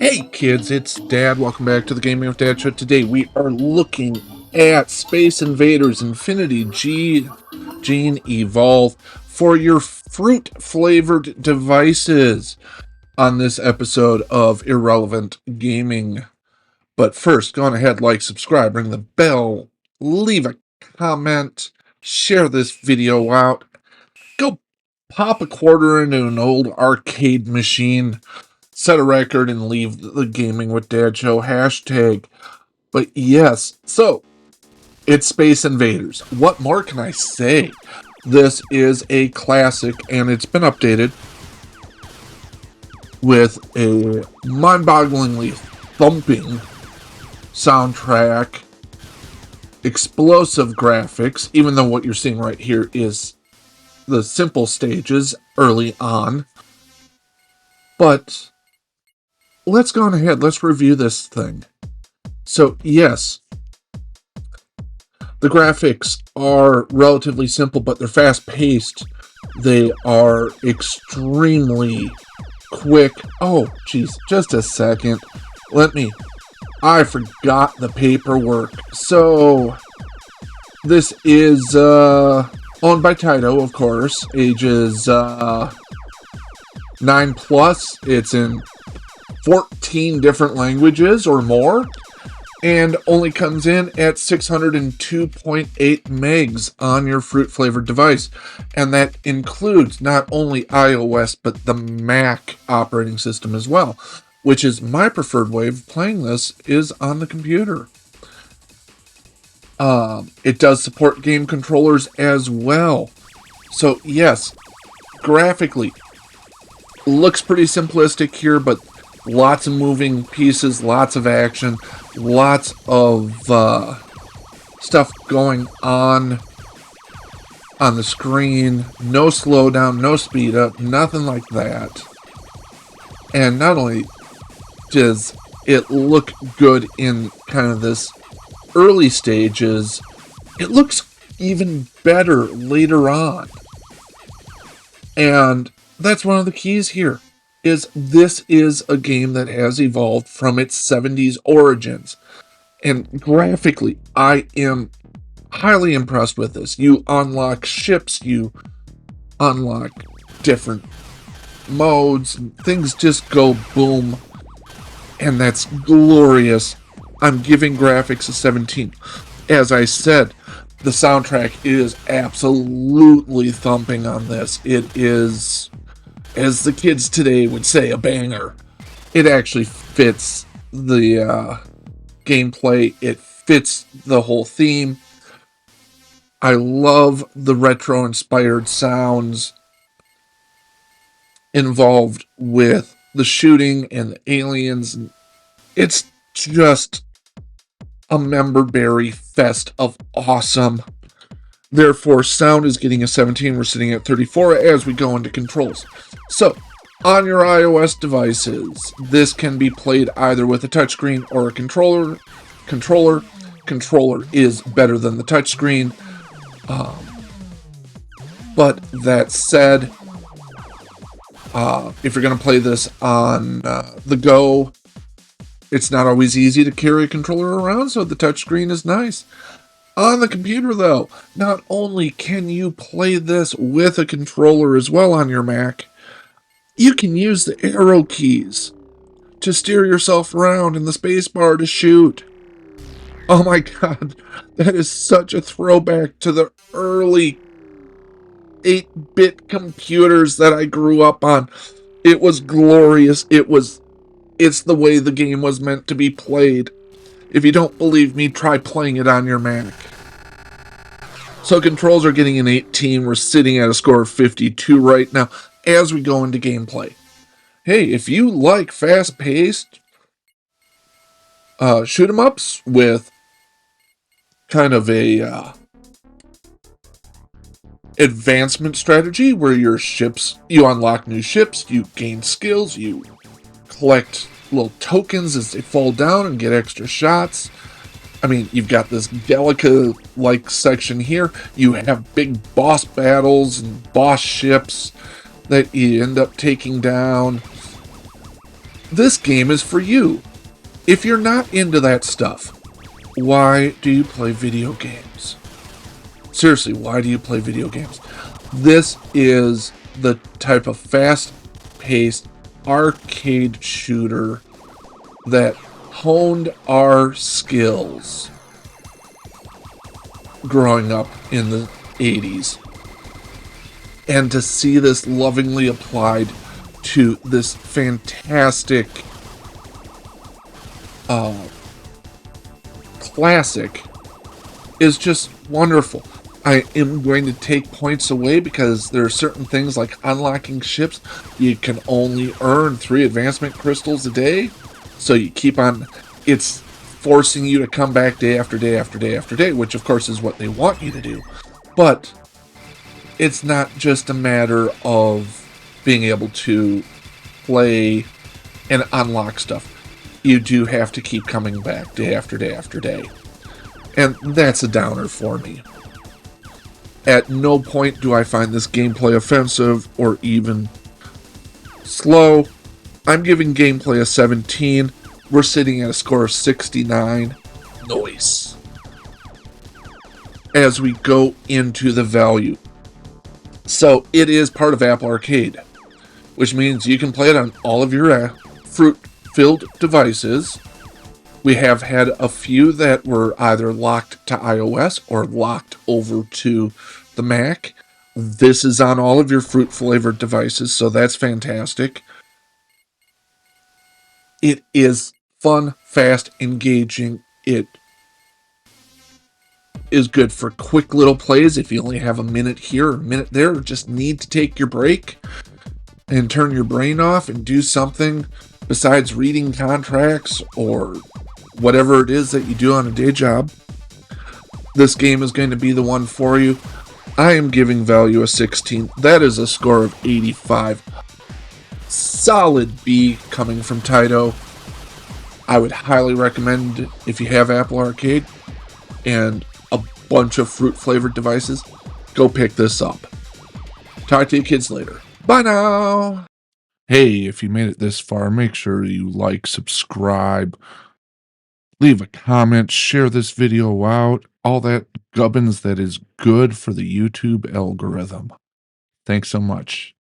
Hey kids, it's Dad. Welcome back to the Gaming with Dad show. Today we are looking at Space Invaders Infinity Gene Evolve for your fruit-flavored devices on this episode of Irrelevant Gaming. But first, go on ahead, like, subscribe, ring the bell, leave a comment, share this video out, go pop a quarter into an old arcade machine, set a record, and leave the Gaming with Dad show hashtag. But yes, so it's Space Invaders. What more can I say? This is a classic, and it's been updated with a mind-bogglingly thumping soundtrack, explosive graphics, even though what you're seeing right here is the simple stages early on. But let's go on ahead. Let's review this thing. So, yes, the graphics are relatively simple, but they're fast-paced. They are extremely quick. Oh, geez, just a second. I forgot the paperwork. So, this is owned by Taito, of course. Ages 9 plus. It's in 14 different languages or more, and only comes in at 602.8 megs on your fruit-flavored device. And that includes not only iOS, but the Mac operating system as well, which is my preferred way of playing this, is on the computer. It does support game controllers as well. So yes, graphically, looks pretty simplistic here, but lots of moving pieces, lots of action, lots of stuff going on the screen. No slowdown, no speed up, nothing like that. And not only does it look good in kind of this early stages, it looks even better later on. And that's one of the keys here. This is a game that has evolved from its 70s origins. And graphically, I am highly impressed with this. You unlock ships, you unlock different modes, things just go boom. And that's glorious. I'm giving graphics a 17. As I said, the soundtrack is absolutely thumping on this. It is, as the kids today would say, a banger. It actually fits the gameplay. It fits the whole theme. I love the retro-inspired sounds involved with the shooting and the aliens. It's just a member-berry fest of awesome. Therefore, sound is getting a 17. We're sitting at 34 as we go into controls. So, on your iOS devices, this can be played either with a touchscreen or a controller. Controller is better than the touchscreen. But that said, if you're going to play this on the go, it's not always easy to carry a controller around, so the touchscreen is nice. On the computer, though, not only can you play this with a controller as well on your Mac, you can use the arrow keys to steer yourself around and the spacebar to shoot. Oh my god, that is such a throwback to the early 8-bit computers that I grew up on. It was glorious. It's the way the game was meant to be played. If you don't believe me, try playing it on your Mac. So controls are getting an 18. We're sitting at a score of 52 right now as we go into gameplay. Hey, if you like fast-paced shoot-'em-ups with kind of a advancement strategy where you unlock new ships, you gain skills, you collect little tokens as they fall down and get extra shots. I mean, you've got this Delica-like section here. You have big boss battles and boss ships that you end up taking down. this game is for you. If you're not into that stuff, why do you play video games? Seriously, why do you play video games? This is the type of fast-paced arcade shooter that honed our skills growing up in the 80s. And to see this lovingly applied to this fantastic classic is just wonderful. I am going to take points away because there are certain things like unlocking ships. You can only earn 3 advancement crystals a day. So you keep on, it's forcing you to come back day after day after day after day, which of course is what they want you to do. But it's not just a matter of being able to play and unlock stuff. You do have to keep coming back day after day after day. And that's a downer for me. At no point do I find this gameplay offensive or even slow. I'm giving gameplay a 17. We're sitting at a score of 69. Nice. As we go into the value. So it is part of Apple Arcade, which means you can play it on all of your fruit-filled devices. We have had a few that were either locked to iOS or locked over to the Mac. This is on all of your fruit-flavored devices, so that's fantastic. It is fun, fast, engaging. It is good for quick little plays if you only have a minute here or a minute there, or just need to take your break and turn your brain off and do something besides reading contracts or whatever it is that you do on a day job. This game is going to be the one for you. I am giving value a 16. That is a score of 85. Solid B coming from Taito. I would highly recommend, if you have Apple Arcade and a bunch of fruit-flavored devices, go pick this up. Talk to you kids later. Bye now! Hey, if you made it this far, make sure you like, subscribe, leave a comment, share this video out, all that gubbins that is good for the YouTube algorithm. Thanks so much.